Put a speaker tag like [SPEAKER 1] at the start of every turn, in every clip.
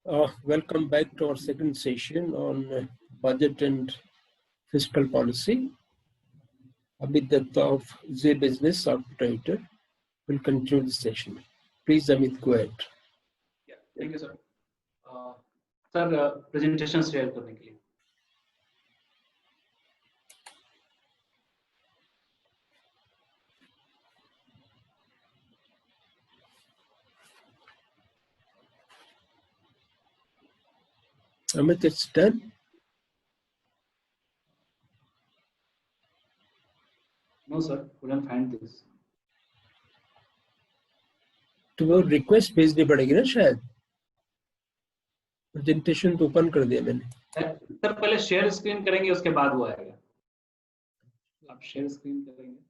[SPEAKER 1] Welcome back to our second session on budget and fiscal policy. Amit Datta of Z Business, our moderator, will continue the session. Please, Amit, go ahead.
[SPEAKER 2] Yeah, thank you, sir. Sir, presentation share करने के लिए.
[SPEAKER 1] Amit, it's done.
[SPEAKER 2] No, sir, couldn't find this.
[SPEAKER 1] तो वो request भेजनी पड़ेगी ना शायद. Presentation तो ओपन कर दिया मैंने.
[SPEAKER 2] सर पहले शेयर स्क्रीन करेंगे उसके बाद वो आएगा. आप शेयर स्क्रीन करेंगे.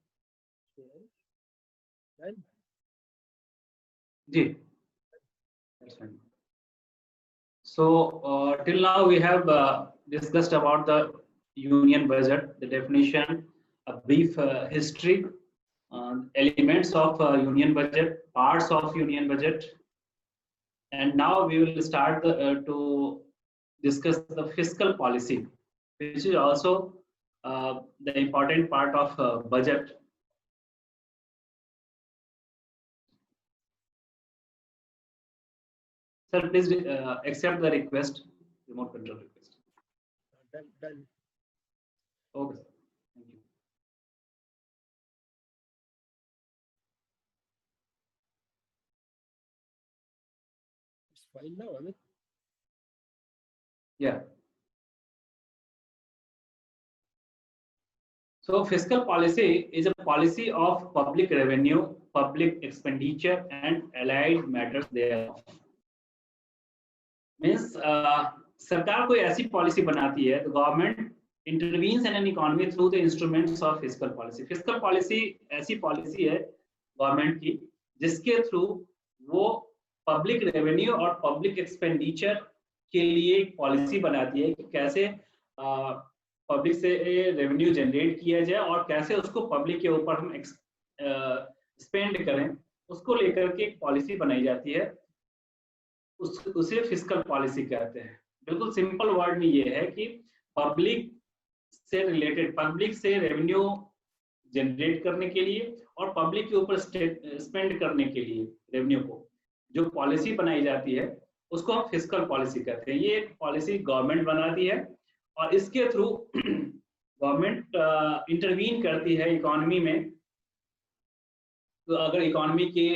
[SPEAKER 2] जी. That's fine. So till now we have discussed about the union budget, the definition, a brief history, elements of union budget, parts of union budget, and now we will start to discuss the fiscal policy, which is also the important part of budget. Sir, please accept the request, remote control request.
[SPEAKER 1] Done.
[SPEAKER 2] Okay, sir. Thank you.
[SPEAKER 1] It's fine now, Amit.
[SPEAKER 2] Yeah. So fiscal policy is a policy of public revenue, public expenditure, and allied matters thereof. Means सरकार कोई ऐसी policy बनाती है, the government intervenes in an economy through the instruments of fiscal policy. Fiscal policy ऐसी policy है government की जिसके through वो पब्लिक रेवेन्यू और पब्लिक एक्सपेंडिचर के लिए एक पॉलिसी बनाती है कि कैसे पब्लिक से रेवेन्यू जनरेट किया जाए और कैसे उसको पब्लिक के ऊपर हम स्पेंड करें, उसको लेकर के एक पॉलिसी बनाई जाती है. उसे फिस्कल पॉलिसी कहते हैं. बिल्कुल सिंपल वर्ड में ये है कि पब्लिक से रिलेटेड, पब्लिक से रेवेन्यू जनरेट करने के लिए और पब्लिक के ऊपर स्पेंड करने के लिए रेवेन्यू को जो पॉलिसी बनाई जाती है उसको हम फिस्कल पॉलिसी कहते हैं. ये एक पॉलिसी गवर्नमेंट बनाती है और इसके थ्रू गवर्नमेंट इंटरवीन करती है इकोनॉमी में. तो अगर इकोनॉमी के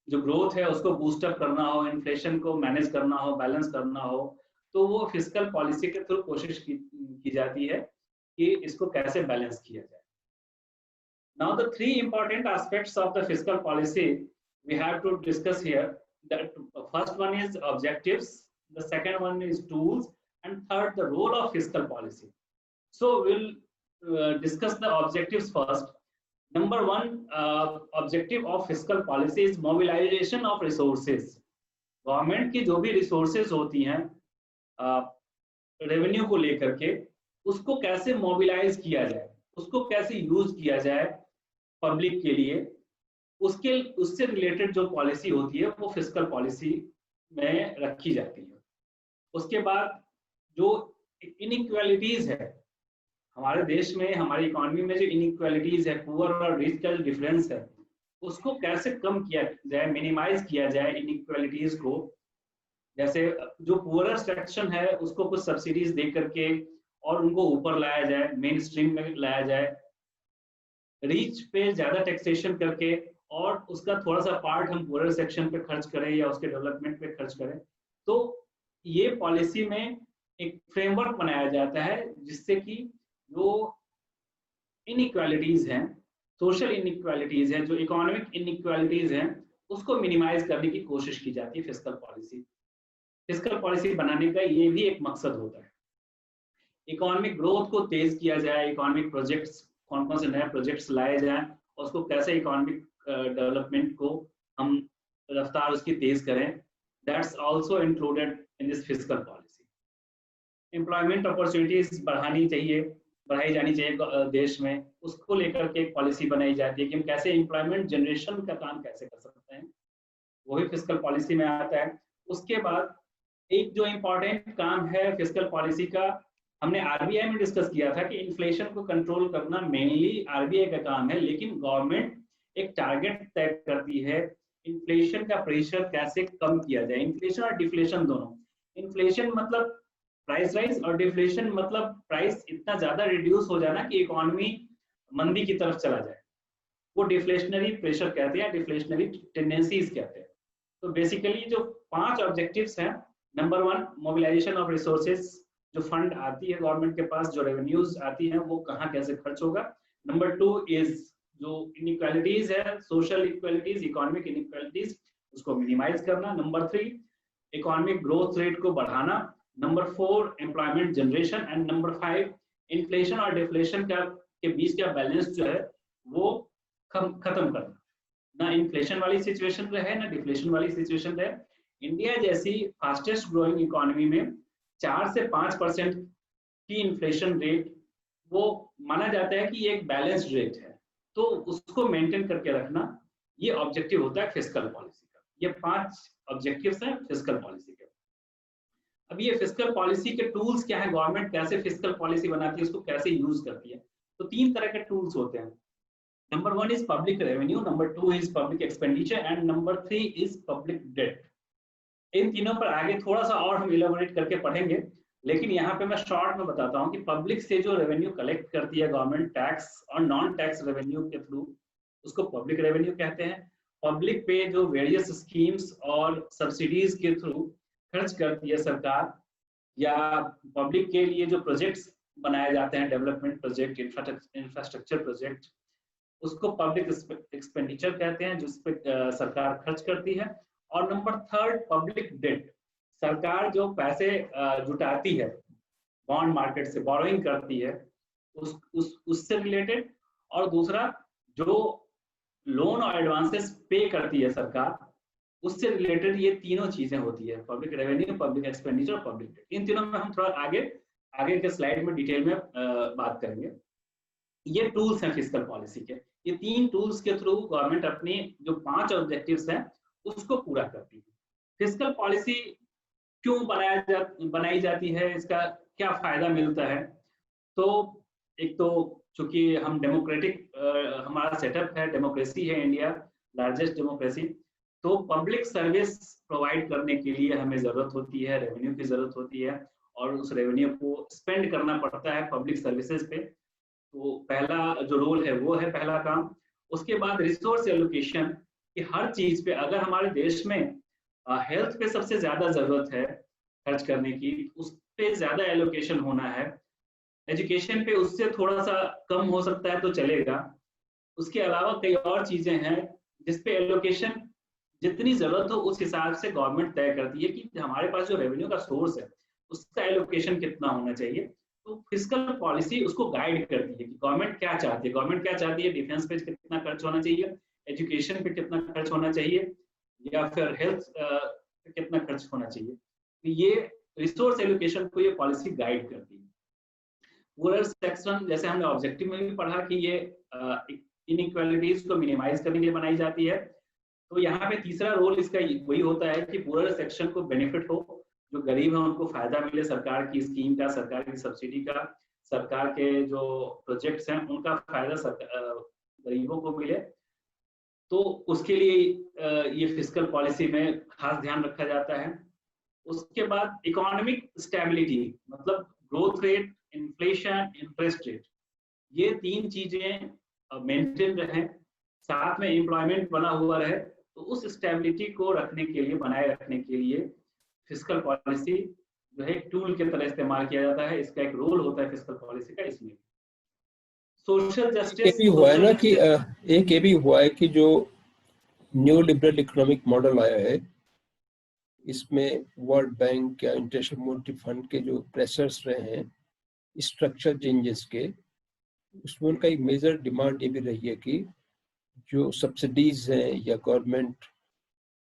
[SPEAKER 2] जो ग्रोथ है उसको बूस्टअप करना हो, इन्फ्लेशन को मैनेज करना हो, बैलेंस करना हो, तो वो फिस्कल पॉलिसी के थ्रू कोशिश की जाती है कि इसको कैसे बैलेंस किया जाए. Now the three important aspects of the fiscal policy we have to discuss here. The first one is objectives, the second one is tools, and third the role of fiscal policy. So we'll discuss the objectives first. Number one objective of fiscal policy is mobilization of resources. Government की जो भी resources होती हैं revenue को लेकर के, उसको कैसे मोबिलाइज किया जाए, उसको कैसे यूज किया जाए पब्लिक के लिए, उससे रिलेटेड जो पॉलिसी होती है वो फिस्कल पॉलिसी में रखी जाती है. उसके बाद जो इनइक्वालिटीज है हमारे देश में, हमारी इकोनॉमी में जो इनइक्वालिटीज है, पुअर और रिच का जो डिफरेंस है, उसको कैसे कम किया जाए, मिनिमाइज किया जाए इनइक्वालिटीज को. जैसे जो पुअरर सेक्शन है उसको कुछ सब्सिडीज दे करके और उनको ऊपर लाया जाए, मेन स्ट्रीम में लाया जाए. रिच पे ज्यादा टैक्सेशन करके और उसका थोड़ा सा पार्ट हम पुअरर सेक्शन पे खर्च करें या उसके डेवलपमेंट पे खर्च करें. तो ये पॉलिसी में एक फ्रेमवर्क बनाया जाता है जिससे कि जो इनइक्वालिटीज हैं, सोशल इनइक्वालिटीज हैं, जो इकोनॉमिक इनइक्वालिटीज हैं, उसको मिनिमाइज करने की कोशिश की जाती है फिस्कल पॉलिसी. फिस्कल पॉलिसी बनाने का ये भी एक मकसद होता है. इकोनॉमिक ग्रोथ को तेज किया जाए, इकोनॉमिक प्रोजेक्ट्स, कौन कौन से नए प्रोजेक्ट्स लाए जाएं, उसको कैसे इकोनॉमिक डेवलपमेंट को हम रफ्तार उसकी तेज करें. That's also included in this fiscal policy. Employment opportunities बढ़ाई जानी चाहिए देश में, उसको लेकर के एक पॉलिसी बनाई जाती है कि हम कैसे एम्प्लॉयमेंट जनरेशन का काम कैसे कर सकते हैं, वो भी फिस्कल पॉलिसी में आता है. उसके बाद एक जो इम्पोर्टेंट काम है फिस्कल पॉलिसी का, हमने आरबीआई में डिस्कस किया था कि इन्फ्लेशन को कंट्रोल करना मेनली आरबीआई का काम है, लेकिन गवर्नमेंट एक टारगेट तय करती है इन्फ्लेशन का प्रेशर कैसे कम किया जाए। इन्फ्लेशन और डिफ्लेशन दोनों, इन्फ्लेशन मतलब प्राइस राइज और डिफ्लेशन मतलब प्राइस इतना ज्यादा रिड्यूस हो जाना कि इकोनॉमी मंदी की तरफ चला जाए, वो डिफ्लेशनरी प्रेशर कहते हैं, डिफ्लेशनरी टेंडेंसीज कहते हैं। तो बेसिकली जो 5 ऑब्जेक्टिव्स हैं, नंबर 1 मोबिलाइजेशन ऑफ रिसोर्सेज, जो फंड आती है गवर्नमेंट के पास, जो रेवेन्यूज आती हैं वो कहाँ कैसे खर्च होगा। नंबर 2 इज जो इनइक्वालिटीज है, सोशल इक्वालिटीज, इकोनॉमिक इनइक्वालिटीज, उसको मिनिमाइज करना। नंबर 3 इकोनॉमिक ग्रोथ रेट को बढ़ाना। Number 4 employment generation and number 5 inflation और डिफ्लेशन का के बीच का बैलेंस जो है वो खत्म करना, ना इन्फ्लेशन वाली सिचुएशन रहे ना डिफ्लेशन वाली सिचुएशन रहे। इंडिया जैसी फास्टेस्ट ग्रोइंग इकोनॉमी में 4 से 5% की इन्फ्लेशन रेट वो माना जाता है कि ये एक बैलेंस्ड रेट है, तो उसको मेंटेन करके रखना ये ऑब्जेक्टिव होता है फिस्कल पॉलिसी का। ये 5 ऑब्जेक्टिव्स हैं फिस्कल पॉलिसी के। अब ये फिस्कल पॉलिसी के टूल्स क्या है, गवर्नमेंट कैसे फिस्कल पॉलिसी बनाती है, उसको कैसे यूज करती है। तो 3 तरह के टूल्स होते हैं। Number 1 is public revenue, number 2 is public expenditure and number 3 is public debt. इन तीनों पर आगे थोड़ा सा और हम इलेबोरेट करके पढ़ेंगे, लेकिन यहाँ पे मैं शॉर्ट में बताता हूँ कि पब्लिक से जो रेवेन्यू कलेक्ट करती है गवर्नमेंट टैक्स और नॉन टैक्स रेवेन्यू के थ्रू, उसको पब्लिक रेवेन्यू कहते हैं। पब्लिक पे जो वेरियस स्कीम्स और सब्सिडीज के थ्रू खर्च करती है सरकार, या पब्लिक के लिए जो प्रोजेक्ट्स बनाए जाते हैं, डेवलपमेंट प्रोजेक्ट, इंफ्रास्ट्रक्चर प्रोजेक्ट, उसको पब्लिक एक्सपेंडिचर कहते हैं, जिस पे सरकार खर्च करती है। और नंबर 3 पब्लिक डेट, सरकार जो पैसे जुटाती है बॉन्ड मार्केट से, बोरोइंग करती है उससे रिलेटेड। और दूसरा जो लोन और एडवांसेस पे करती है सरकार, उससे रिलेटेड ये तीनों चीजें होती है, पब्लिक रेवेन्यू, पब्लिक एक्सपेंडिचर और पब्लिक डेट। इन तीनों में हम थोड़ा आगे के स्लाइड में डिटेल में बात करेंगे। ये टूल्स हैं फिस्कल पॉलिसी के। ये 3 टूल्स के थ्रू गवर्नमेंट अपनी जो 5 ऑब्जेक्टिव्स हैं उसको पूरा करती है। फिस्कल पॉलिसी क्यों बनाई जाती है, इसका क्या फायदा मिलता है। तो एक तो चूंकि हम डेमोक्रेटिक हमारा सेटअप है, डेमोक्रेसी है इंडिया, लार्जेस्ट डेमोक्रेसी, तो पब्लिक सर्विस प्रोवाइड करने के लिए हमें जरूरत होती है, रेवेन्यू की जरूरत होती है, और उस रेवेन्यू को स्पेंड करना पड़ता है पब्लिक सर्विसेज पे। तो पहला जो रोल है वो है पहला काम। उसके बाद रिसोर्स एलोकेशन, कि हर चीज पे, अगर हमारे देश में हेल्थ पे सबसे ज्यादा जरूरत है खर्च करने की, उस पे ज्यादा एलोकेशन होना है। एजुकेशन पे उससे थोड़ा सा कम हो सकता है तो चलेगा। उसके अलावा कई और चीजें हैं जिसपे एलोकेशन जितनी जरूरत हो उस हिसाब से गवर्नमेंट तय करती है कि हमारे पास जो रेवेन्यू का सोर्स है उसका एलोकेशन कितना होना चाहिए। तो फिस्कल पॉलिसी उसको गाइड करती है कि गवर्नमेंट क्या चाहती है। गवर्नमेंट क्या चाहती है, डिफेंस पे कितना खर्च होना चाहिए, एजुकेशन पे कितना खर्च होना चाहिए, या फिर हेल्थ पे कितना खर्च होना चाहिए। तो ये रिसोर्स एलोकेशन को ये पॉलिसी गाइड करती है। पूरा सेक्शन जैसे हमने ऑब्जेक्टिव में भी पढ़ा कि ये इनइक्वालिटीज को मिनिमाइज करने के लिए बनाई जाती है। तो यहाँ पे तीसरा रोल इसका वही होता है कि पूरा सेक्शन को बेनिफिट हो, जो गरीब है उनको फायदा मिले सरकार की स्कीम का, सरकार की सब्सिडी का, सरकार के जो प्रोजेक्ट्स हैं उनका फायदा गरीबों को मिले। तो उसके लिए ये फिस्कल पॉलिसी में खास ध्यान रखा जाता है। उसके बाद इकोनॉमिक स्टेबिलिटी, मतलब growth rate, inflation, interest rate, ये 3 चीजें मेंटेन रहे, साथ में एम्प्लॉयमेंट बना हुआ रहे। तो उस स्टेबिलिटी को रखने के लिए, बनाए रखने के लिए फिस्कल पॉलिसी जो है टूल के तरह इस्तेमाल किया जाता है। इसका एक रोल होता है फिस्कल पॉलिसी का। इसमें सोशल जस्टिस,
[SPEAKER 1] ये भी हुआ है ना कि एक ये भी हुआ है कि जो न्यू लिबरल इकोनॉमिक मॉडल आया है, इसमें वर्ल्ड बैंक या इंटरनेशनल मॉनेटरी फंड के जो प्रेशर्स रहे हैं स्ट्रक्चर चेंजेस के, उसमें उनका एक मेजर डिमांड ये भी रही है कि जो सब्सिडीज हैं या गवर्नमेंट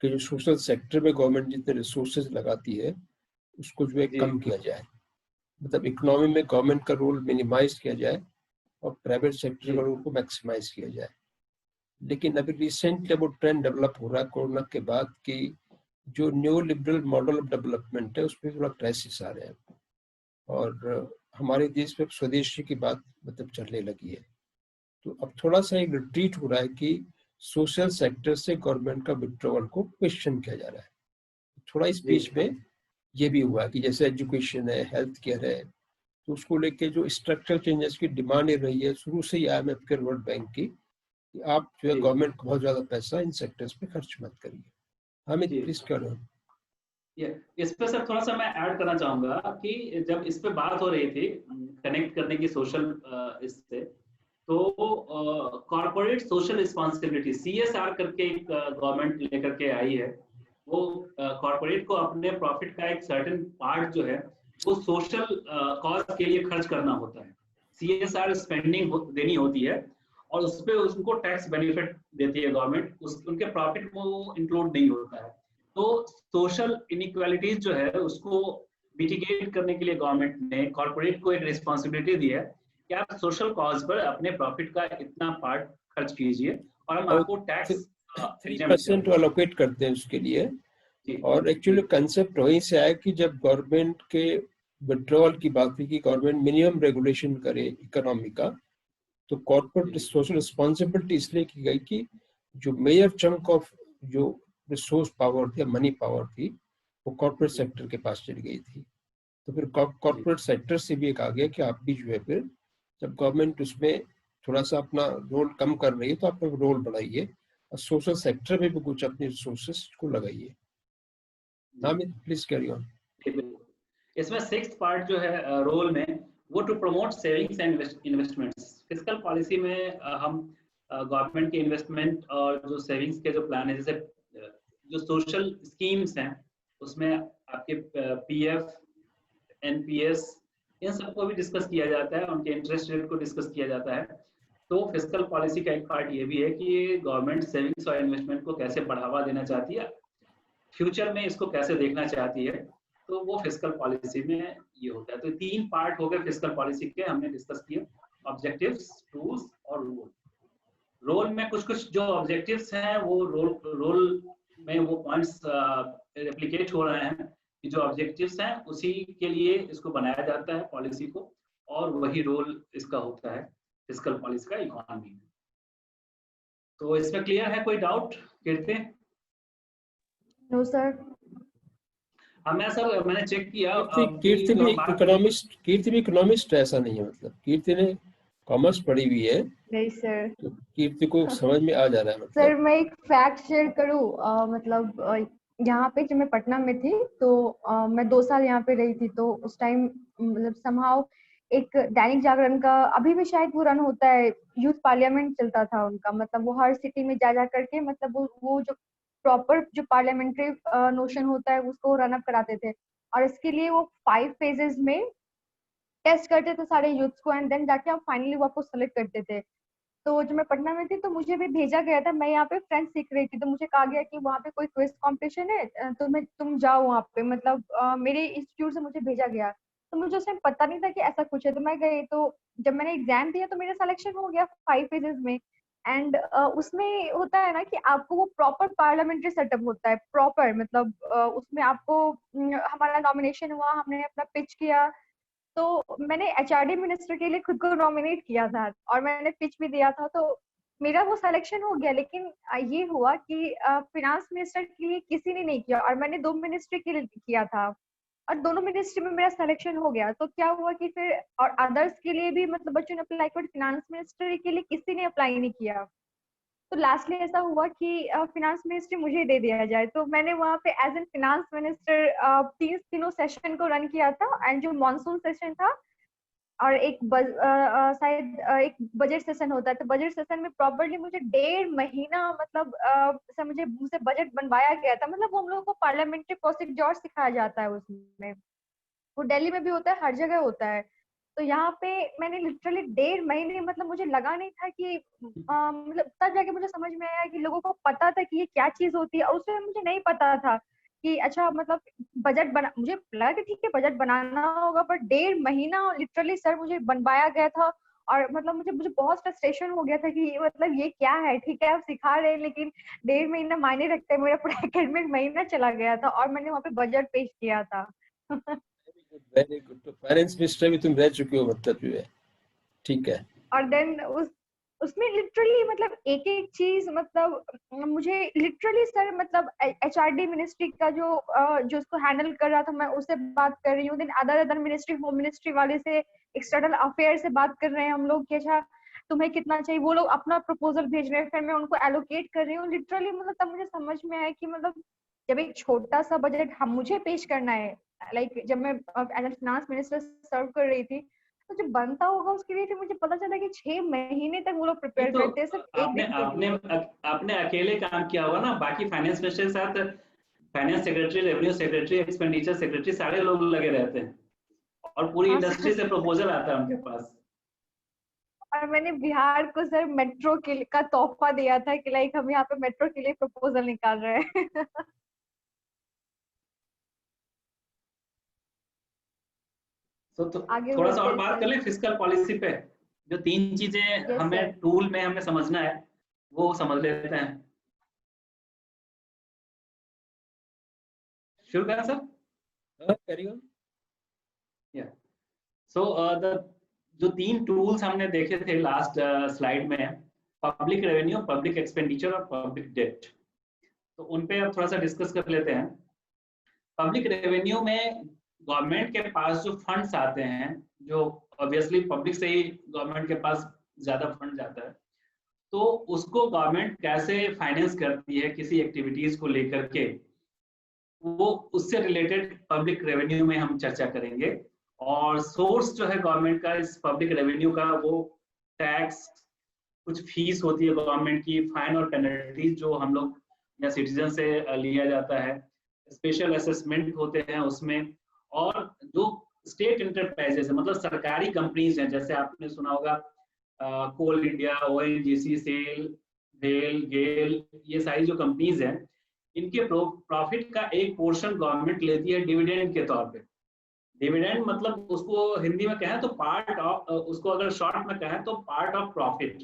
[SPEAKER 1] के जो सोशल सेक्टर में गवर्नमेंट जितने रिसोर्सेज लगाती है उसको जो है कम किया जाए, मतलब इकोनॉमी में गवर्नमेंट का रोल मिनिमाइज किया जाए और प्राइवेट सेक्टर का रोल को मैक्सिमाइज किया जाए। लेकिन अभी रिसेंटली वो ट्रेंड डेवलप हो रहा है कोरोना के बाद कि जो new liberal model of development है उसमें थोड़ा क्राइसिस आ रहा है, और हमारे देश में स्वदेशी की बात मतलब चलने लगी है। तो अब थोड़ा सा एक रिट्रीट हो रहा है कि सोशल सेक्टर से गवर्नमेंट का विड्रॉवल को क्वेश्चन किया जा रहा है। थोड़ा इस बीच में ये भी हुआ कि जैसे एजुकेशन है, हेल्थ केयर है, तो उसको लेके जो स्ट्रक्चरल चेंजेस की डिमांड रही है शुरू से ही IMF के, वर्ल्ड बैंक की, कि आप जो है गवर्नमेंट को बहुत ज्यादा पैसा इन सेक्टर्स पे खर्च मत करिए। हामिद प्लीज करो।
[SPEAKER 2] इस पे सर थोड़ा सा मैं ऐड करना चाहूंगा कि जब इस पे बात हो रही थी कनेक्ट करने की सोशल इससे, तो कॉर्पोरेट सोशल रिस्पॉन्सिबिलिटी CSR करके एक गवर्नमेंट लेकर के आई है। वो कॉर्पोरेट को अपने प्रॉफिट का एक सर्टेन पार्ट जो है वो सोशल कॉज के लिए खर्च करना होता है। CSR स्पेंडिंग देनी होती है और उस पर उनको टैक्स बेनिफिट देती है गवर्नमेंट, उनके प्रॉफिट में वो इंक्लूड नहीं होता है। तो सोशल इनइक्वालिटीज जो है उसको मिटिगेट करने के लिए गवर्नमेंट ने कॉर्पोरेट को एक रिस्पॉन्सिबिलिटी दी है कि आप सोशल कॉज पर अपने प्रॉफिट का इतना पार्ट खर्च कीजिए और हम आपको टैक्स
[SPEAKER 1] 3% अलोकेट करते हैं उसके लिए। और एक्चुअली कंसेप्ट वहीं से आया कि जब गवर्नमेंट के विड्रॉवल की बात हुई कि गवर्नमेंट मिनिमम रेगुलेशन करे इकोनॉमी का, तो कॉर्पोरेट सोशल रिस्पॉन्सिबिलिटी इसलिए की गई कि जो मेजर चंक ऑफ जो रिसोर्स पावर थी, मनी पावर थी, वो कॉर्पोरेट सेक्टर के पास चली गई थी। तो फिर कॉर्पोरेट सेक्टर से भी एक आ गया कि आप भी जो है फिर जब गवर्नमेंट उसमें थोड़ा सा अपना रोल कम कर रही है तो आप रोल बढ़ाइए और सोशल सेक्टर में भी कुछ अपने रिसोर्सेस को लगाइए। Hamid please carry on.
[SPEAKER 2] इसमें 6th पार्ट जो है रोल में वो to promote savings and investments. Fiscal policy में हम गवर्नमेंट के इन्वेस्टमेंट और जो सेविंग्स के जो प्लान है, जैसे जो सोशल स्कीम्स हैं उसमें आपके PF, NPS इन सबको भी डिस्कस किया जाता है, उनके इंटरेस्ट रेट को डिस्कस किया जाता है। तो फिस्कल पॉलिसी का एक पार्ट ये भी है कि गवर्नमेंट सेविंग्स और इन्वेस्टमेंट को कैसे बढ़ावा देना चाहती है, फ्यूचर में इसको कैसे देखना चाहती है, तो वो फिस्कल पॉलिसी में ये होता है। तो 3 पार्ट हो गए फिस्कल पॉलिसी के, हमने डिस्कस किए, ऑब्जेक्टिव्स, टूल्स और रोल। रोल में कुछ जो ऑब्जेक्टिव्स हैं वो रोल में वो पॉइंट्स रेप्लिकेट हो रहे हैं कि जो ऑब्जेक्टिव्स हैं उसी के लिए इसको बनाया जाता है पॉलिसी को, और वही रोल इसका होता है फिस्कल पॉलिसी का इकोनॉमी में। तो इसमें क्लियर है, कोई डाउट कीर्ति?
[SPEAKER 3] No sir.
[SPEAKER 2] मैं सर मैंने चेक किया,
[SPEAKER 1] कीर्ति भी इकोनॉमिस्ट ऐसा नहीं है, मतलब कीर्ति ने कॉमर्स पढ़ी हुई है।
[SPEAKER 3] नहीं सर,
[SPEAKER 1] तो कीर्ति को समझ में आ जा रहा है। मतलब
[SPEAKER 3] सर मैं एक फैक्ट शेयर करूं, मतलब यहाँ पे जब मैं पटना में थी तो मैं 2 साल यहाँ पे रही थी, तो उस टाइम मतलब समहाउ एक दैनिक जागरण का, अभी भी शायद वो रन होता है, यूथ पार्लियामेंट चलता था उनका, मतलब वो हर सिटी में जा करके मतलब वो जो प्रॉपर जो पार्लियामेंट्री नोशन होता है उसको रन अप कराते थे, और इसके लिए वो 5 फेजेस में टेस्ट करते थे सारे यूथ्स को, एंड देन जाके हम फाइनली वो आपको सेलेक्ट करते थे। तो जब मैं पटना में थी तो मुझे भी भेजा गया था, मैं यहाँ पे फ्रेंच सीख रही थी, तो मुझे कहा गया कि वहाँ पे कोई क्विज कंपटीशन है, तुम जाओ वहाँ पे, मतलब मेरे इंस्टीट्यूट से मुझे भेजा गया। तो मुझे उस टाइम पता नहीं था कि ऐसा कुछ है, तो मैं गई, तो जब मैंने एग्जाम दिया तो मेरा सिलेक्शन हो गया 5 फेजेस में। एंड उसमें होता है ना कि आपको वो प्रॉपर पार्लियामेंट्री सेटअप होता है, प्रॉपर मतलब उसमें आपको हमारा नॉमिनेशन हुआ, हमने अपना पिच किया, तो मैंने HRD मिनिस्टर के लिए खुद को नॉमिनेट किया था और मैंने पिच भी दिया था, तो मेरा वो सिलेक्शन हो गया। लेकिन ये हुआ कि फिनांस मिनिस्टर के लिए किसी ने नहीं किया, और मैंने 2 मिनिस्ट्री के लिए किया था और दोनों मिनिस्ट्री में मेरा सिलेक्शन हो गया। तो क्या हुआ कि फिर और अदर्स के लिए भी मतलब बच्चों ने अप्लाई किया, फिनांस मिनिस्ट्री के लिए किसी ने अप्लाई नहीं किया। तो लास्टली ऐसा हुआ कि फिनांस मिनिस्ट्री मुझे दे दिया जाए, तो मैंने वहाँ पे एज एन फिनांस मिनिस्टर तीनों सेशन को रन किया था, एंड जो मानसून सेशन था और एक शायद एक बजट सेशन होता है, तो बजट सेशन में प्रॉपर्ली मुझे 1.5 महीना मतलब मुझसे बजट बनवाया गया था। मतलब वो हम लोगों को पार्लियामेंट्री प्रोसीड्योर सिखाया जाता है उसमें, वो दिल्ली में भी होता है, हर जगह होता है। तो यहाँ पे मैंने लिटरली 1.5 महीने, मतलब मुझे लगा नहीं था कि मतलब तब जाके मुझे समझ में आया कि लोगों को पता था कि ये क्या चीज होती है, और उसमें मुझे नहीं पता था कि अच्छा मतलब बजट बना, मुझे लगा कि ठीक है बजट बनाना होगा, पर 1.5 महीना लिटरली सर मुझे बनवाया गया था। और मतलब मुझे मुझे बहुत फ्रस्ट्रेशन हो गया था कि मतलब ये क्या है, ठीक है आप सिखा रहे हैं लेकिन 1.5 महीना मायने रखते हैं। मेरा पूरा एकेडमिक महीना चला गया था और मैंने वहाँ पे बजट पेश किया था।
[SPEAKER 1] Very good. तो फाइनेंस मिनिस्टर भी तुम रह चुके हो मतलब जो है, ठीक है।
[SPEAKER 3] और देन उसमें लिटरली मतलब एक एक चीज, मतलब मुझे लिटरली सर मतलब HRD मिनिस्ट्री का जो उसको हैंडल कर रहा था, मैं उससे बात कर रही हूँ। Then other ministry, home ministry वाले से, एक्सटर्नल अफेयर से बात कर रहे हैं हम लोग कि अच्छा तुम्हें कितना चाहिए। वो लोग अपना प्रपोजल भेज रहे हैं, फिर मैं उनको एलोकेट कर रही हूँ लिटरली। मतलब तब मुझे समझ में आया कि मतलब जब एक छोटा सा बजट हम मुझे पेश करना है, लाइक जब मैं एज ए फाइनेंस मिनिस्टर सर्व कर रही थी, तो जो बनता होगा उसके लिए फिर मुझे पता चला कि 6 महीने तक वो लोग
[SPEAKER 2] ये
[SPEAKER 3] प्रिपेयर
[SPEAKER 2] तो
[SPEAKER 3] करते हैं सिर्फ एक
[SPEAKER 2] आपने
[SPEAKER 3] दिन के
[SPEAKER 2] आपने
[SPEAKER 3] लिए।
[SPEAKER 2] आपने अकेले काम किया होगा ना, बाकी फाइनेंस मिनिस्टर के साथ finance secretary, revenue secretary, expenditure secretary सारे लोग लगे रहते हैं और पूरी
[SPEAKER 3] हाँ
[SPEAKER 2] इंडस्ट्री
[SPEAKER 3] सर।
[SPEAKER 2] से प्रपोजल आता है उनके पास।
[SPEAKER 3] और मैंने बिहार को सर मेट्रो के का तोहफा दिया था कि लाइक हम यहाँ पे मेट्रो के लिए प्रपोजल निकाल रहे हैं।
[SPEAKER 2] तो
[SPEAKER 3] आगे
[SPEAKER 2] थोड़ा सा और
[SPEAKER 3] बढ़ते
[SPEAKER 2] बात कर
[SPEAKER 3] सर।
[SPEAKER 2] ले फिस्कल पॉलिसी पे। जो 3 चीजें
[SPEAKER 3] यस सर।
[SPEAKER 2] हमें टूल में हमें समझना है वो समझ लेते हैं। शुरू करें सर?
[SPEAKER 1] Carry on.
[SPEAKER 2] या सो द जो 3 टूल्स हमने देखे थे लास्ट स्लाइड में, पब्लिक रेवेन्यू, पब्लिक एक्सपेंडिचर और पब्लिक डेट, तो उन पे अब थोड़ा सा डिस्कस कर लेते हैं। पब्लिक रेवेन्यू में गवर्नमेंट के पास जो फंड्स आते हैं, जो ऑब्वियसली पब्लिक से ही गवर्नमेंट के पास ज्यादा फंड जाता है, तो उसको गवर्नमेंट कैसे फाइनेंस करती है किसी एक्टिविटीज को लेकर के, वो उससे रिलेटेड पब्लिक रेवेन्यू में हम चर्चा करेंगे। और सोर्स जो है गवर्नमेंट का इस पब्लिक रेवेन्यू का, वो टैक्स, कुछ फीस होती है गवर्नमेंट की, फाइन और पेनल्टीज जो हम लोग या सिटीजन से लिया जाता है, स्पेशल असेसमेंट होते हैं उसमें, और जो स्टेट इंटरप्राइजेस है मतलब सरकारी कंपनीज हैं, जैसे आपने सुना होगा कोल इंडिया, ONGC, सेल, भेल, गेल, ये सारी जो कंपनीज हैं, इनके प्रॉफिट का एक पोर्शन गवर्नमेंट लेती है डिविडेंड के तौर पे। डिविडेंड मतलब उसको हिंदी में कहें तो पार्ट ऑफ, उसको अगर शॉर्ट में कहें तो पार्ट ऑफ प्रॉफिट।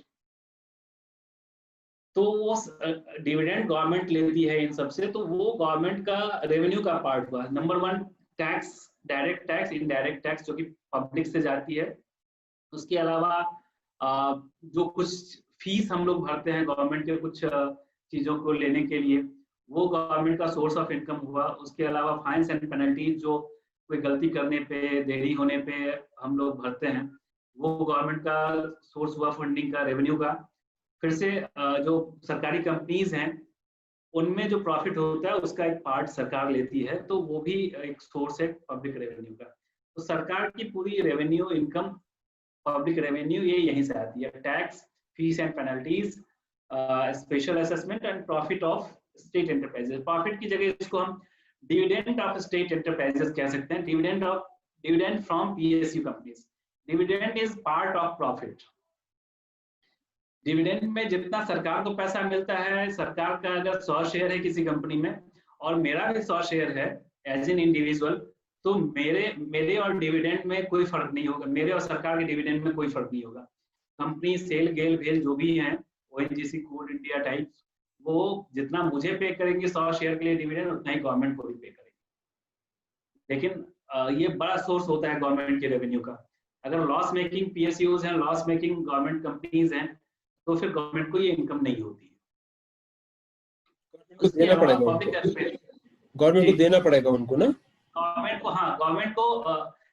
[SPEAKER 2] तो वो डिविडेंड गवर्नमेंट लेती है इन सबसे, तो वो गवर्नमेंट का रेवेन्यू का पार्ट हुआ। Number 1 tax, direct tax, indirect tax जो कि पब्लिक से जाती है। उसके अलावा जो कुछ फीस हम लोग भरते हैं गवर्नमेंट के कुछ चीजों को लेने के लिए, वो गवर्नमेंट का सोर्स ऑफ इनकम हुआ। उसके अलावा फाइन्स एंड पेनल्टीज जो कोई गलती करने पे, देरी होने पे हम लोग भरते हैं, वो गवर्नमेंट का सोर्स हुआ फंडिंग का, रेवेन्यू का। फिर से जो सरकारी कंपनीज हैं उनमें जो प्रॉफिट होता है उसका एक पार्ट सरकार लेती है, तो वो भी एक सोर्स है पब्लिक रेवेन्यू का। तो सरकार की पूरी रेवेन्यू इनकम, पब्लिक रेवेन्यू, ये यहीं से आती है। Tax, fees and penalties, special assessment and profit of state enterprises. Profit की जगह इसको हम डिविडेंड ऑफ स्टेट एंटरप्राइजेस कह सकते हैं। Dividend from PSU companies. Dividend is part of profit. Dividend में जितना सरकार को पैसा मिलता है, सरकार का अगर 100 शेयर है किसी कंपनी में और मेरा भी 100 शेयर है एज एन इंडिविजुअल, तो मेरे और डिविडेंड में कोई फर्क नहीं होगा, मेरे और सरकार के डिविडेंड में कोई फर्क नहीं होगा। कंपनी सेल, गेल, भेल जो भी हैं, ONGC, कोल इंडिया टाइप, वो जितना मुझे पे करेंगे 100 शेयर के लिए डिविडेंड, उतना ही गवर्नमेंट को भी पे करेंगे। लेकिन ये बड़ा सोर्स होता है गवर्नमेंट के रेवेन्यू का। अगर लॉस मेकिंग PSUs हैं, लॉस मेकिंग गवर्नमेंट कंपनीज हैं, तो फिर गवर्नमेंट को ये इनकम नहीं होती है।
[SPEAKER 1] को देना पड़ेगा
[SPEAKER 2] पब्लिक
[SPEAKER 1] गवर्नमेंट को देना पड़ेगा उनको ना,
[SPEAKER 2] गवर्नमेंट को, हाँ गवर्नमेंट को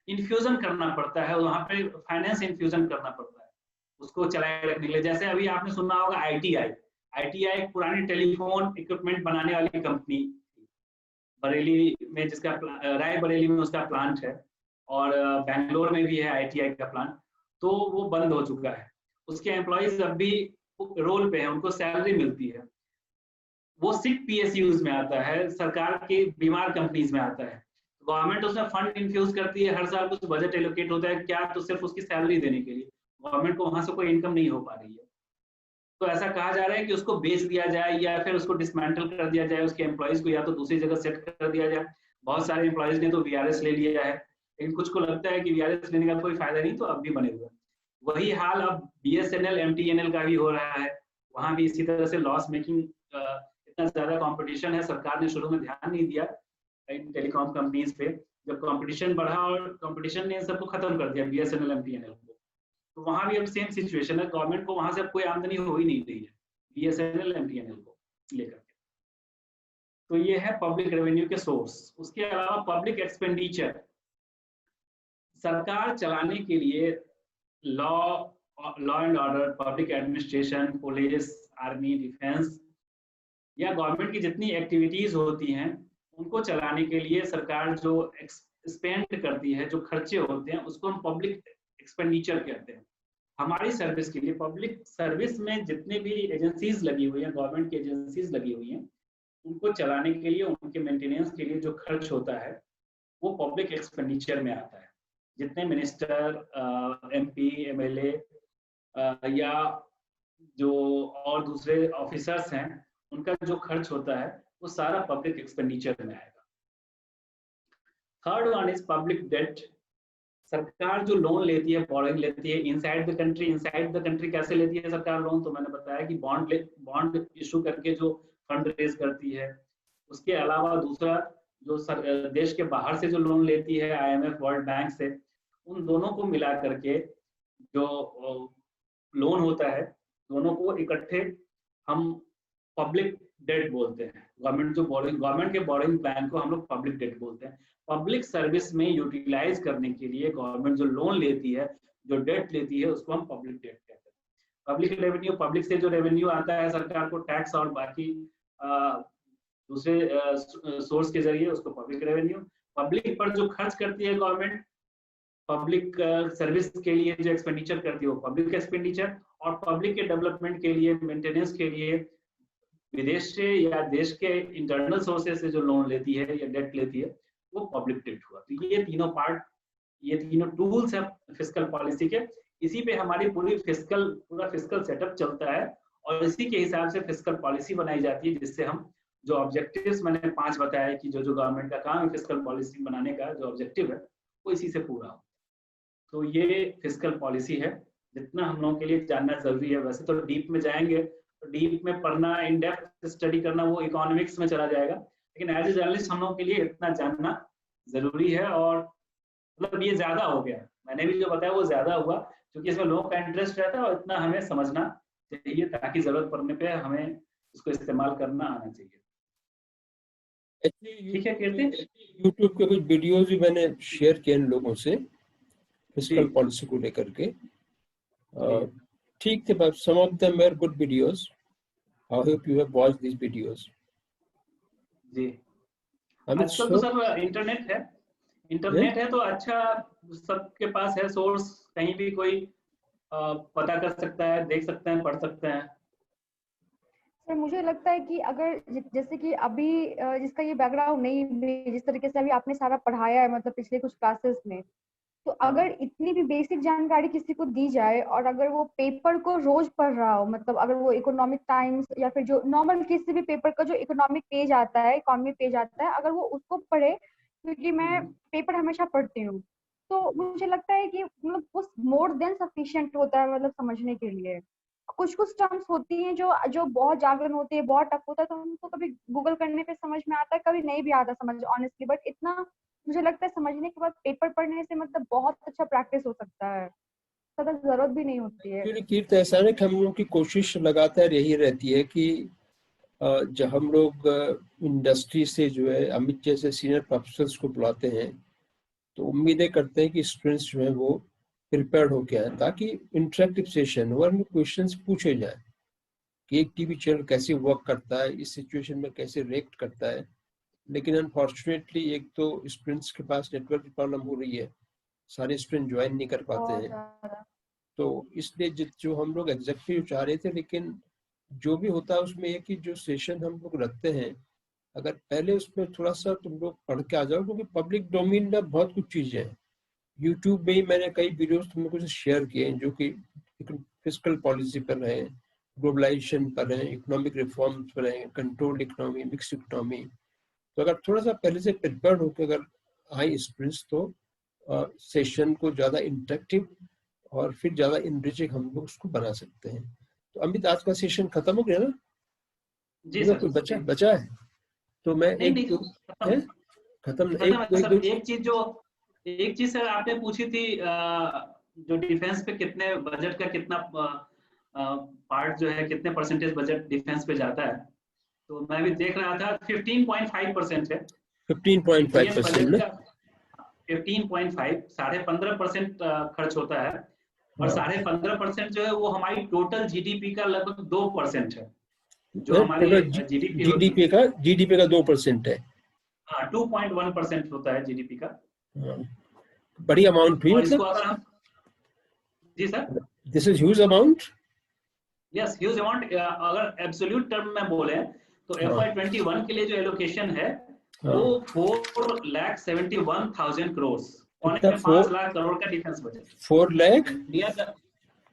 [SPEAKER 2] इन्फ्यूजन करना पड़ता है, वहाँ पे फाइनेंस इन्फ्यूजन करना पड़ता है उसको चलाए रखने के लिए। जैसे अभी आपने सुना होगा ITI एक पुरानी टेलीफोन इक्विपमेंट बनाने वाली कंपनी, बरेली में जिसका राय बरेली में उसका प्लांट है, और बेंगलोर में भी है ITI का प्लांट, तो वो बंद हो चुका है। उसके एम्प्लॉइज अब भी रोल पे हैं, उनको सैलरी मिलती है। वो सिर्फ PSUs में आता है, सरकार के बीमार कंपनीज में आता है। गवर्नमेंट उसमें फंड इन्फ्यूज करती है, हर साल कुछ बजट एलोकेट होता है, क्या तो सिर्फ उसकी सैलरी देने के लिए। गवर्नमेंट को वहां से कोई इनकम नहीं हो पा रही है। तो ऐसा कहा जा रहा है कि उसको बेच दिया जाए या फिर उसको डिसमेंटल कर दिया जाए, उसके एम्प्लॉइज को या तो दूसरी जगह सेट कर दिया जाए। बहुत सारे एम्प्लॉइज ने तो VRS ले लिया है, लेकिन कुछ को लगता है कि VRS लेने का कोई फायदा नहीं, तो अब भी बने हुए। वही हाल अब BSNL MTNL का भी हो रहा है, वहां भी इसी तरह से लॉस मेकिंग, इतना ज्यादा कंपटीशन है, सरकार ने शुरू में ध्यान नहीं दिया इन टेलीकॉम कंपनीज पे, जब कंपटीशन बढ़ा और कंपटीशन ने इन सबको खत्म कर दिया BSNL MTNL को, तो वहां भी अब सेम सिचुएशन है, गवर्नमेंट को वहां से अब कोई आमदनी हो ही नहीं रही है BSNL MTNL को लेकर। तो ये है पब्लिक रेवेन्यू के सोर्स। उसके अलावा पब्लिक एक्सपेंडिचर, सरकार चलाने के लिए law and order, public administration, police, army, defence या गवर्नमेंट की जितनी एक्टिविटीज होती हैं उनको चलाने के लिए सरकार जो स्पेंड करती है, जो खर्चे होते हैं, उसको हम पब्लिक एक्सपेंडिचर कहते हैं। हमारी सर्विस के लिए, पब्लिक सर्विस में जितने भी एजेंसीज लगी हुई हैं, गवर्नमेंट की एजेंसीज लगी हुई हैं, उनको चलाने के लिए, उनके मेंटेनेंस के लिए जो खर्च होता है वो पब्लिक एक्सपेंडिचर में आता है। जितने मिनिस्टर, MP, MLA या जो और दूसरे ऑफिसर्स हैं, उनका जो खर्च होता है वो सारा पब्लिक एक्सपेंडिचर में आएगा। Third one is public debt. सरकार जो लोन लेती है, बोरिंग लेती है inside the country. Inside the country कैसे लेती है सरकार लोन? तो मैंने बताया कि बॉन्ड इशू करके जो फंड रेज करती है। उसके अलावा दूसरा जो देश के बाहर से जो लोन लेती है, IMF, वर्ल्ड बैंक से, उन दोनों को मिला करके जो लोन होता है, दोनों को इकट्ठे हम पब्लिक डेट बोलते हैं। गवर्नमेंट के बोरिंग प्लान को हम लोग पब्लिक डेट बोलते हैं। पब्लिक सर्विस में यूटिलाइज करने के लिए गवर्नमेंट जो लोन लेती है, जो डेट लेती है, उसको हम पब्लिक डेट कहते हैं। पब्लिक रेवेन्यू, पब्लिक से जो रेवेन्यू आता है सरकार को, टैक्स और बाकी दूसरे सोर्स के जरिए, उसको पब्लिक रेवेन्यू। पब्लिक पर जो खर्च करती है गवर्नमेंट, पब्लिक सर्विस के लिए जो एक्सपेंडिचर करती है वो पब्लिक एक्सपेंडिचर। और पब्लिक के डेवलपमेंट के लिए, मेंटेनेंस के लिए विदेश से या देश के इंटरनल सोर्सेस से जो लोन लेती है या डेट लेती है, वो पब्लिक डेट हुआ। तो ये तीनों पार्ट, ये तीनों टूल्स हैं फिस्कल पॉलिसी के। इसी पे हमारी पूरा फिस्कल सेटअप चलता है और इसी के हिसाब से फिस्कल पॉलिसी बनाई जाती है, जिससे हम जो ऑब्जेक्टिव्स मैंने 5 बताया कि जो गवर्नमेंट का काम है फिस्कल पॉलिसी बनाने का, जो ऑब्जेक्टिव है वो इसी से पूरा हो। तो ये फिस्कल पॉलिसी है, जितना हम लोगों के लिए जानना जरूरी है। वैसे तो डीप में जाएंगे तो डीप में पढ़ना, इन डेप्थ स्टडी करना वो इकोनॉमिक्स में चला जाएगा, लेकिन एज ए जर्नलिस्ट हम लोगों के लिए इतना जानना जरूरी है। और मतलब ये ज्यादा हो गया, मैंने भी जो बताया वो ज्यादा हुआ, क्योंकि इसमें लोगों का इंटरेस्ट रहता है और इतना हमें समझना चाहिए ताकि जरूरत पड़ने पे हमें इसको इस्तेमाल करना आना चाहिए। ठीक है कीर्ति,
[SPEAKER 1] यूट्यूब के कुछ वीडियोस भी मैंने शेयर किए इन लोगों से फिस्कल पॉलिसी को लेकर के। ठीक थे, but some of them were good videos. I hope you have watched these videos.
[SPEAKER 2] जी, आजकल तो सब इंटरनेट है तो अच्छा, सबके पास है सोर्स, कहीं भी कोई पता कर सकता है, देख सकते हैं, पढ़ सकते हैं।
[SPEAKER 3] सर मुझे लगता है कि अगर जैसे कि अभी जिसका ये बैकग्राउंड नहीं, जिस तरीके से अभी आपने सारा पढ़ाया है, मतलब पिछले कुछ क्लासेस में, तो अगर इतनी भी बेसिक जानकारी किसी को दी जाए और अगर वो पेपर को रोज पढ़ रहा हो, मतलब अगर वो इकोनॉमिक टाइम्स या फिर जो नॉर्मल किसी भी पेपर का जो इकोनॉमिक पेज आता है, इकोनॉमी पेज आता है, अगर वो उसको पढ़े, क्योंकि मैं पेपर हमेशा पढ़ती हूँ, तो मुझे लगता है कि मतलब उस मोर देन सफिशिएंट होता है, मतलब समझने के लिए। कुछ टर्म्स होती हैं जो बहुत जागरण होती है, बहुत टफ होता है, तो हमको कभी गूगल करने पे समझ में आता है, कभी नहीं भी आता समझ ऑनेस्टली, बट इतना मुझे लगता है समझने के बाद पेपर पढ़ने से मतलब बहुत अच्छा प्रैक्टिस हो सकता है, ज्यादा जरूरत भी नहीं होती है।
[SPEAKER 1] कीर्त, ऐसा है कि हम लोग की कोशिश लगातार यही रहती है कि जब हम लोग इंडस्ट्री से जो है अमित जैसे सीनियर प्रोफेसर्स को बुलाते हैं, तो उम्मीदें करते हैं कि स्टूडेंट्स जो है वो प्रिपेयर्ड होके आए, ताकि इंटरेक्टिव सेशन हो और क्वेश्चंस पूछे जाए कि एक टीवी चैनल कैसे वर्क करता है, इस सिचुएशन में कैसे रिएक्ट करता है। लेकिन अनफॉर्चुनेटली एक तो स्टूडेंट्स के पास नेटवर्क की प्रॉब्लम हो रही है, सारे स्टूडेंट ज्वाइन नहीं कर पाते हैं, तो इसलिए जो हम लोग एग्जैक्टली चाह रहे थे, लेकिन जो भी होता है उसमें एक ही जो सेशन हम लोग रखते हैं, अगर पहले उसमें थोड़ा सा तुम लोग पढ़ के आ जाओ, क्योंकि पब्लिक डोमेन में बहुत कुछ चीजें हैं। यूट्यूब में ही मैंने कई वीडियोस तुम लोगों से शेयर किए हैं जो कि फिस्कल पॉलिसी पर रहे, ग्लोबलाइजेशन पर रहे, इकोनॉमिक रिफॉर्म्स पर रहे, कंट्रोल्ड इकोनॉमी, मिक्स इकोनॉमी। तो अगर थोड़ा सा पहले से प्रिपेयर्ड होकर अगर आए स्टूडेंट्स, तो सेशन को ज़्यादा इंटरेक्टिव और फिर ज्यादा इनरिचिंग हम लोग उसको बना सकते हैं। तो अमित, आज का सेशन खत्म हो गया ना?
[SPEAKER 2] जी सर।
[SPEAKER 1] कोई बचा है? तो मैं
[SPEAKER 2] नहीं,
[SPEAKER 1] एक
[SPEAKER 2] खत्म
[SPEAKER 1] खत्म
[SPEAKER 2] एक चीज सर आपने पूछी थी, जो डिफेंस पे कितने बजट का कितना पार्ट जो है, कितने परसेंटेज बजट डिफेंस पे जाता है, तो मैं भी देख रहा था 15.5% है
[SPEAKER 1] 15.5%
[SPEAKER 2] बजट
[SPEAKER 1] में।
[SPEAKER 2] का। 15.5, 15.5% खर्च होता है, और 15.5% जो है वो हमारी टोटल जीडीपी का लगभग 2% है, जो हमारी जीडीपी होती है।
[SPEAKER 1] जीडीपी का 2% है।
[SPEAKER 2] हाँ, 2.1% होता है जीडीपी का।
[SPEAKER 1] हाँ, बड़ी अमाउंट हुई
[SPEAKER 2] और इसको
[SPEAKER 1] मतलब।
[SPEAKER 2] अगर हम, जी sir,
[SPEAKER 1] this is huge amount.
[SPEAKER 2] Yes, huge amount. अगर एब्सोल्यूट टर्म में बोले तो FY21 के लिए जो एलोकेशन है वो 4,71,000 करोड़,
[SPEAKER 1] कितना?
[SPEAKER 2] 5 लाख करोड़ का डिफेंस बजट।
[SPEAKER 1] 4 लाख
[SPEAKER 2] इंडिया का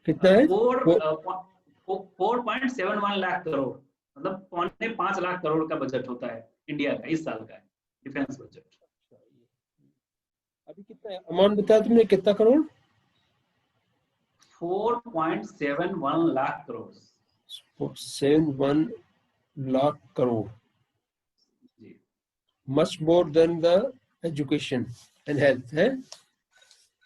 [SPEAKER 1] कितना है?
[SPEAKER 2] 4.71 लाख करोड़, मतलब 5 लाख करोड़ का बजट होता है इंडिया का इस साल का डिफेंस बजट।
[SPEAKER 1] अभी कितना अमाउंट बताया तुमने, कितना करोड़?
[SPEAKER 2] 4.71 लाख करोड़।
[SPEAKER 1] 71 लाख करोड़।
[SPEAKER 2] जी,
[SPEAKER 1] much more than the education and health है।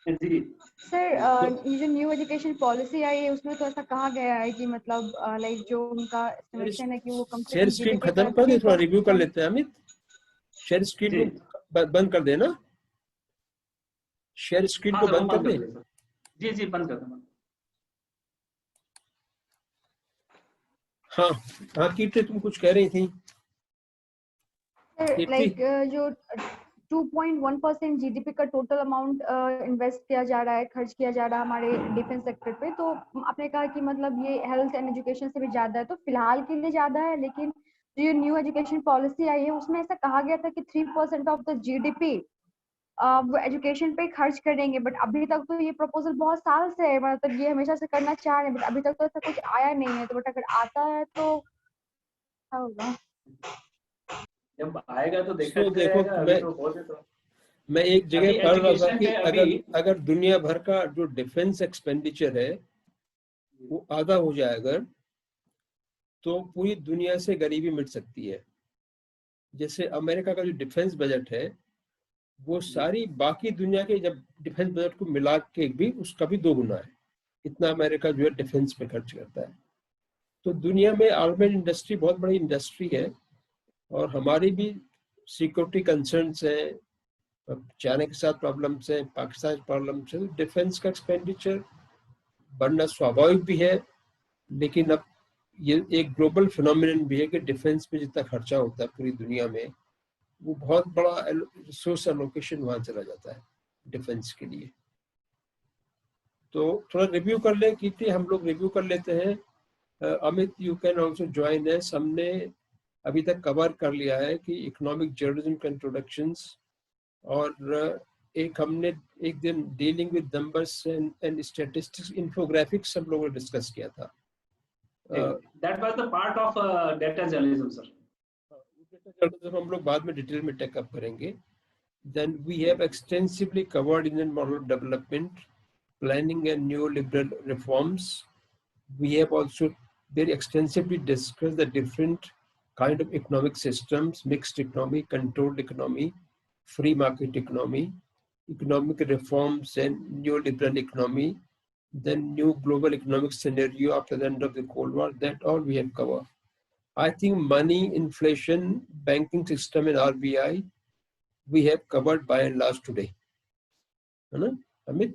[SPEAKER 2] जी
[SPEAKER 3] सर, ये जो न्यू एजुकेशन पॉलिसी आई है उसमें तो ऐसा कहा गया है कि मतलब लाइक जो उनका एस्टिमेशन है कि वो कम से
[SPEAKER 1] शेयर
[SPEAKER 3] कम
[SPEAKER 1] स्क्रीन
[SPEAKER 3] जीडीपी
[SPEAKER 1] खत्म
[SPEAKER 3] का
[SPEAKER 1] कर दे, थोड़ा रिव्यू कर
[SPEAKER 3] 3%।
[SPEAKER 1] लेते हैं अमित। शेयर स्क्रीन
[SPEAKER 2] जी,
[SPEAKER 1] को बंद कर देना। शेयर स्क्रीन
[SPEAKER 2] हाँ
[SPEAKER 1] को
[SPEAKER 2] सर, वो
[SPEAKER 1] बंद कर
[SPEAKER 2] बंद
[SPEAKER 1] दे।
[SPEAKER 2] कर दे सर। जी, जी, बंद कर दे।
[SPEAKER 1] हाँ हाँ, कीर्ति तुम कुछ कह रही थी।
[SPEAKER 3] सर,
[SPEAKER 1] कीर्ति,
[SPEAKER 3] लाइक जो 2.1% जीडीपी का टोटल अमाउंट इन्वेस्ट किया जा रहा है, खर्च किया जा रहा है हमारे डिफेंस सेक्टर पे, तो आपने कहा कि मतलब ये हेल्थ एंड एजुकेशन से भी ज्यादा है, तो फिलहाल के लिए ज्यादा है, लेकिन जो ये न्यू एजुकेशन पॉलिसी आई है उसमें ऐसा कहा गया था कि 3% ऑफ द जीडीपी वो एजुकेशन पे खर्च करेंगे। बट अभी तक तो ये प्रपोजल बहुत साल से है, मतलब ये हमेशा से करना चाह रहे हैं, बट अभी तक तो ऐसा कुछ आया नहीं है। तो बट अगर आता है तो क्या होगा?
[SPEAKER 2] जब आएगा तो देखा
[SPEAKER 1] सो देखो,
[SPEAKER 2] जाएगा, अभी तो बहुत है। तो
[SPEAKER 1] मैं एक जगह
[SPEAKER 2] अभी
[SPEAKER 1] पढ़ रहा था
[SPEAKER 2] एजुकेशन
[SPEAKER 1] कि
[SPEAKER 2] पे अभी,
[SPEAKER 1] अगर अगर दुनिया भर का जो डिफेंस एक्सपेंडिचर है वो आधा हो जाए अगर, तो पूरी दुनिया से गरीबी मिट सकती है। जैसे अमेरिका का जो डिफेंस बजट है वो सारी बाकी दुनिया के जब डिफेंस बजट को मिला के भी उसका भी 2 गुना है। इतना अमेरिका जो है डिफेंस पे खर्च करता है। तो दुनिया में आर्मेड इंडस्ट्री बहुत बड़ी इंडस्ट्री है, और हमारी भी सिक्योरिटी कंसर्न्स हैं, चाइना के साथ प्रॉब्लम्स हैं, पाकिस्तान प्रॉब्लम्स है। डिफेंस का एक्सपेंडिचर बढ़ना स्वाभाविक भी है, लेकिन अब ये एक ग्लोबल फिनोमिनन भी है कि डिफेंस पे जितना खर्चा होता है पूरी दुनिया में, वो बहुत बड़ा रिसोर्स एलोकेशन वहां चला जाता है डिफेंस के लिए। तो थोड़ा रिव्यू कर ले कीर्ति, हम लोग रिव्यू कर लेते हैं। Amit, you can also join us. हमने अभी तक कवर कर लिया है कि इकोनॉमिक जर्नलिज्म का इंट्रोडक्शंस, और एक हमने एक दिन dealing with numbers and statistics, infographics सब लोगों ने डिस्कस किया था।
[SPEAKER 2] That was the part of data journalism sir.
[SPEAKER 1] हम लोग बाद में डिटेल में टेकअप करेंगे। Then we have extensively covered Indian model of development, planning and neoliberal reforms. We have also very extensively discussed the different kind of economic systems: mixed economy, controlled economy, free market economy, economic reforms and neoliberal economy, then new global economic scenario after the end of the Cold War. That all we have covered. I think money, inflation, banking system and RBI we have covered by and large today. है ना Amit?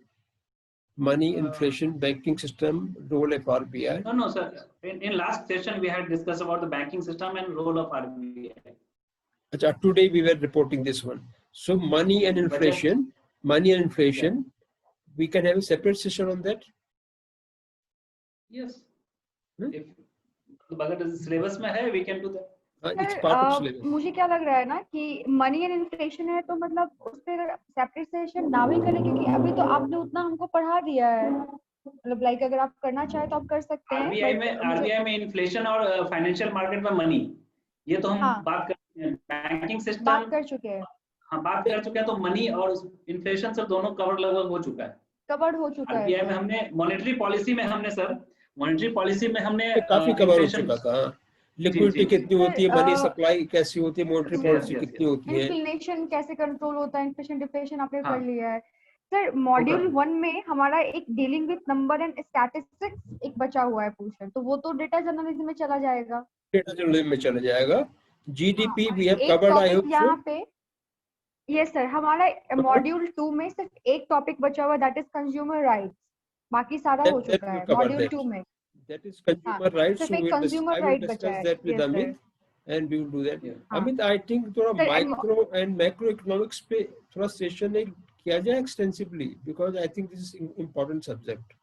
[SPEAKER 1] Money, inflation, banking system, role of RBI.
[SPEAKER 2] No sir, in last session we had discussed about the banking system and role of RBI.
[SPEAKER 1] अच्छा, today we were reporting this one. So money and inflation, we can have a separate session on that.
[SPEAKER 2] Yes, if अगर syllabus में है we can do that.
[SPEAKER 1] It's part of syllabus.
[SPEAKER 3] मुझे क्या लग रहा है ना कि मनी एंड इन्फ्लेशन है, तो मतलब उस पर सेपरेट सेशन ना भी करें, क्योंकि अभी तो आपने उतना हमको पढ़ा दिया है। मतलब लाइक अगर आप करना चाहे तो आप कर सकते हैं।
[SPEAKER 2] आरबीआई में इन्फ्लेशन और फाइनेंशियल मार्केट में मनी, ये तो हम
[SPEAKER 3] हाँ,
[SPEAKER 2] बात कर, बैंकिंग सिस्टम
[SPEAKER 3] बात कर चुके हैं।
[SPEAKER 2] हाँ बात कर चुके हैं, तो मनी और इन्फ्लेशन से दोनों कवर लगभग हो चुका है।
[SPEAKER 3] कवर्ड हो चुका है
[SPEAKER 2] RBI में हमने मॉनेटरी पॉलिसी में हमने सर मॉनेटरी पॉलिसी में हमने
[SPEAKER 1] काफी कवर हो
[SPEAKER 2] inflation-
[SPEAKER 1] चुका था।
[SPEAKER 2] जी,
[SPEAKER 1] लिक्विडिटी
[SPEAKER 2] जी, जी।
[SPEAKER 1] कितनी होती है,
[SPEAKER 3] सर,
[SPEAKER 1] मनी सप्लाई कैसी होती है, मॉनेटरी
[SPEAKER 2] Yes,
[SPEAKER 1] पॉलिसी
[SPEAKER 2] yes,
[SPEAKER 1] कितनी
[SPEAKER 2] yes.
[SPEAKER 1] होती है।
[SPEAKER 3] इन्फ्लेशन कैसे कंट्रोल होता है, इन्फ्लेशन डिफ्लेशन आपने
[SPEAKER 2] हाँ।
[SPEAKER 3] कर लिया है। सर मॉड्यूल
[SPEAKER 2] होगा।
[SPEAKER 3] 1 में हमारा एक dealing with number and statistics एक बचा हुआ है पोर्शन, तो वो तो डेटा जर्नलिज्म में चला जाएगा।
[SPEAKER 1] डेटा जर्नलिज्म में चला जाएगा। जीडीपी वी हैव
[SPEAKER 3] एक
[SPEAKER 1] कवर्ड, आई
[SPEAKER 3] टॉपिक
[SPEAKER 1] होप
[SPEAKER 3] यहाँ
[SPEAKER 1] सो।
[SPEAKER 3] पे, यस सर, हमारा मॉड्यूल 2 में सिर्फ एक टॉपिक बचा हुआ है, दैट इज कंज्यूमर राइट्स। बाकी सारा हो
[SPEAKER 1] That
[SPEAKER 3] चुका
[SPEAKER 1] will
[SPEAKER 3] है
[SPEAKER 1] cover
[SPEAKER 3] मॉड्यूल
[SPEAKER 1] that.
[SPEAKER 3] 2 में।
[SPEAKER 1] That is consumer rights.
[SPEAKER 3] सिर्फ
[SPEAKER 1] So
[SPEAKER 3] एक
[SPEAKER 1] I
[SPEAKER 3] कंज्यूमर
[SPEAKER 1] will
[SPEAKER 3] राइट बचा
[SPEAKER 1] discuss
[SPEAKER 3] है।
[SPEAKER 1] that with
[SPEAKER 3] yes
[SPEAKER 1] Amit,
[SPEAKER 3] sir.
[SPEAKER 1] and we will do that.
[SPEAKER 2] Yeah.
[SPEAKER 1] Amit, I think थोड़ा
[SPEAKER 3] Sir,
[SPEAKER 1] micro and macro economics पे थोड़ा session किया जाए extensively, because I think this is important subject.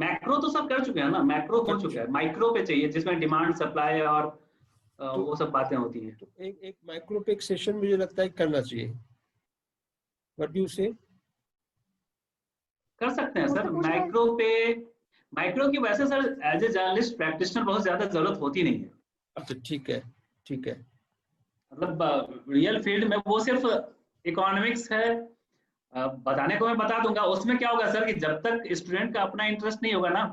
[SPEAKER 2] Macro तो सब कर चुके हैं ना, मैक्रो हो चुका है, माइक्रो पे चाहिए जिसमें डिमांड सप्लाई और वो सब बातें होती हैं।
[SPEAKER 1] तो एक माइक्रो पे एक सेशन मुझे लगता है करना चाहिए। What do you say?
[SPEAKER 2] कर सकते हैं सर माइक्रो पे। माइक्रो की वैसे sir as a journalist practitioner बहुत ज्यादा जरूरत होती नहीं है।
[SPEAKER 1] अच्छा ठीक है, ठीक है।
[SPEAKER 2] मतलब रियल फील्ड में वो सिर्फ इकोनॉमिक्स है, बताने को मैं बता दूंगा। उसमें क्या होगा सर कि जब तक स्टूडेंट का अपना इंटरेस्ट नहीं होगा ना,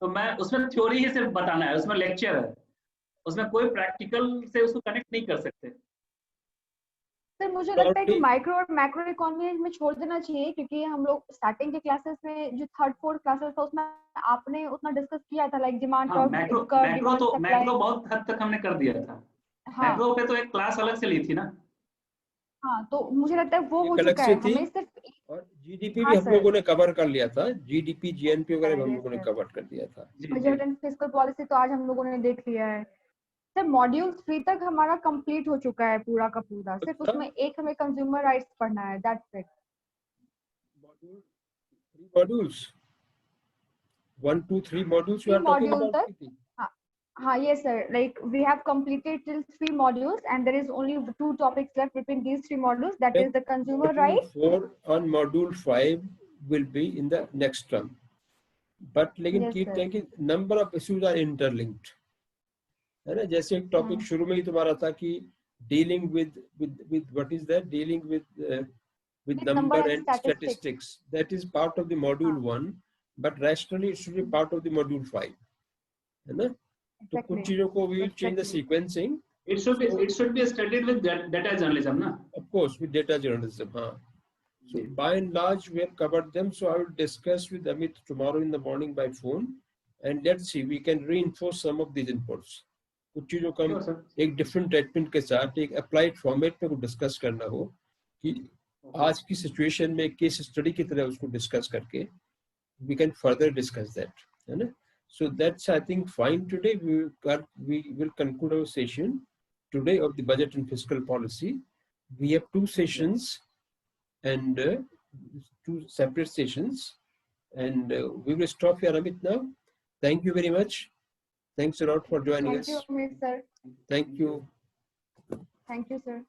[SPEAKER 2] तो मैं उसमें थ्योरी ही सिर्फ बताना है, उसमें लेक्चर है, उसमें कोई प्रैक्टिकल से उसको कनेक्ट नहीं कर सकते।
[SPEAKER 3] सर मुझे लगता है कि माइक्रो और मैक्रो इकोनॉमी में छोड़ देना चाहिए, क्योंकि हम लोग स्टार्टिंग के क्लासेस में जो थर्ड फोर्थ क्लासेस था उसमें आपने उतना डिस्कस किया था, लाइक डिमांड
[SPEAKER 2] हाँ,
[SPEAKER 3] कर्व, डिमांड सप्लाई।
[SPEAKER 2] मैक्रो बहुत हद तक हमने कर दिया था।
[SPEAKER 3] हाँ,
[SPEAKER 2] मैक्रो पे तो एक क्लास अलग से ली थी ना।
[SPEAKER 3] हाँ, तो मुझे लगता है वो हो
[SPEAKER 1] अलग
[SPEAKER 3] चुका
[SPEAKER 1] से
[SPEAKER 3] है,
[SPEAKER 1] थी,
[SPEAKER 3] हमें सिर्फ।
[SPEAKER 1] और जीडीपी
[SPEAKER 3] हाँ
[SPEAKER 1] भी हम
[SPEAKER 3] सर,
[SPEAKER 1] लोगों ने कवर कर लिया था। जीडीपी जीएनपी वगैरह भी हम
[SPEAKER 3] yes,
[SPEAKER 1] लोगों ने
[SPEAKER 3] sir.
[SPEAKER 1] कवर कर दिया था।
[SPEAKER 2] जी, जी।
[SPEAKER 3] बजट एंड फिस्कल पॉलिसी तो आज हम लोगों ने देख लिया है। सर मॉड्यूल 3 तक हमारा कंप्लीट हो चुका है पूरा का पूरा, सिर्फ
[SPEAKER 1] अच्छा।
[SPEAKER 3] उसमें एक हमें कंज्यूमर राइट्स पढ़ना है, that's it.
[SPEAKER 1] Modules 1 2 3 modules you are talking
[SPEAKER 3] module
[SPEAKER 1] about.
[SPEAKER 3] तक, हाँ, yes sir, like we have completed till 3 modules and there is only 2 topics left between these 3 modules, that is the consumer rights.
[SPEAKER 1] 4 on module 5 will be in the next term, but लेकिन
[SPEAKER 3] Yes,
[SPEAKER 1] keep
[SPEAKER 3] sir.
[SPEAKER 1] thinking number of issues are interlinked, है ना। जैसे एक topic शुरू में ही तुम्हारा था कि dealing with what is that, dealing with number and statistics, that is part of the module 1, but rationally it should be part of the module 5, है ना। तो कुछ चीजों को we will change the sequencing.
[SPEAKER 2] It should be studied with data journalism, na?
[SPEAKER 1] Of course, with data journalism, हाँ. So by and large we have covered them. So I will discuss with Amit tomorrow in the morning by phone, and let's see we can reinforce some of these inputs. कुछ चीजों को हम एक different treatment के साथ एक applied format में को discuss करना हो कि आज की situation में case study की तरह उसको discuss करके we can further discuss that, है ना. So that's I think fine today. We will conclude our session today of the budget and fiscal policy. We have 2 sessions and 2 separate sessions, and we will stop here, Amit, now. Thank you very much. Thanks a lot for joining us.
[SPEAKER 3] Thank you, Amit sir.
[SPEAKER 1] Thank you.
[SPEAKER 3] Thank you, sir.